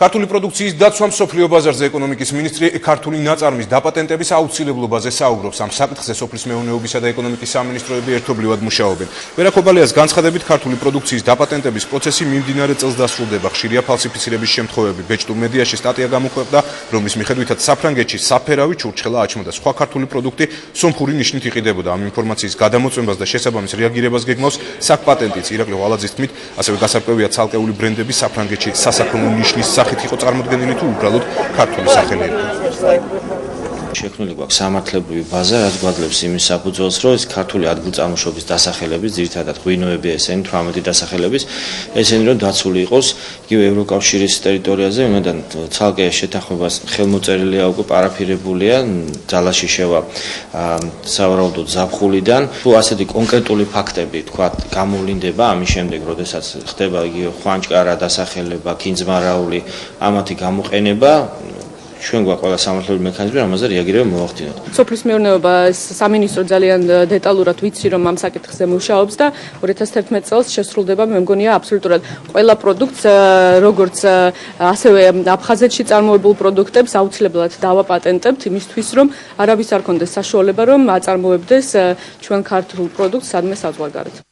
ქართული პროდუქციის დაცვა მსოფლიო ბაზარზე ეკონომიკის მინისტრი ქართული ნაწარმის დაპატენტების აუცილებლობაზე საუბრობს. ამ საკითხზე სოფლის მეურნეობისა და ეკონომიკის სამინისტროები ერთობლივად მუშაობენ. ვერაკობალიას განცხადებით, ქართული პროდუქციის დაპატენტების პროცესი მიმდინარე წელს დასრულდება. ხშირია ფალსიფიცირების შემთხვევები. ბეჭდურ მედიაში სტატია გამოქვეყნდა, რომლის მიხედვითაც საფრანგეთში საფერავი, ჩურჩხელა, აჩმა და სხვა ქართული პროდუქტი სომხური ნიშნით იყიდებოდა. ამ ინფორმაციის გადამოწმებას და შესაბამის რეაგირებას გეგმავს საკპატენტიც. ირაკლი ვალაძის თქმით, ასევე გასარკვევია ცალკეული ბრენდები საფრანგეთში სასაქონლო ნიშნის სახით იყო წარმოდგენილი თუ უბრალოდ ქართული სახელი იყო. შექმნილი გვაქვს სამართლებრივი ბაზა, რაც გვაძლევს იმის საფუძველს, რომ ეს ქართული ადგილწამუშობის დასახელების, ძირითადად ღვინოები ესენი 18 დასახელების, ესენი რომ დაცული იყოს იგივე ევროკავშირის ტერიტორიაზე, უნდან ცალკე შეთანხმებას ხელმოწერილია უკვე პარაფირებულია, ძალაში შევა სავარაუდოდ ზაფხულიდან. თუ ასეთი კონკრეტული ფაქტები, თქვა, გამოვლინდება ამის შემდეგ, როდესაც ხდება იგივე ხვანჭკარა დასახელება, კინძმარაული, ამათი გამოყენება, ჩვენ გვაქვს ყველა სამართლებრივი მექანიზმი, ამაზე რეაგირება მოვახდინოთ. სოფლის მეურნეობა სამინისტრო ძალიან დეტალურად ვიცი, რომ ამ საკითხზე მუშაობს და 2011 წელს შესრულდება, მე მგონია, აბსოლუტურად ყველა პროდუქტს, როგორც ასევე აფხაზეთში წარმოებულ პროდუქტებს აუცილებლად დავაპატენტებთ იმისთვის, რომ არავის არ კონდეს საშუალება, რომ აწარმოებდეს ჩვენ ქართულ პროდუქტს სადმე საზღვარგარეთ.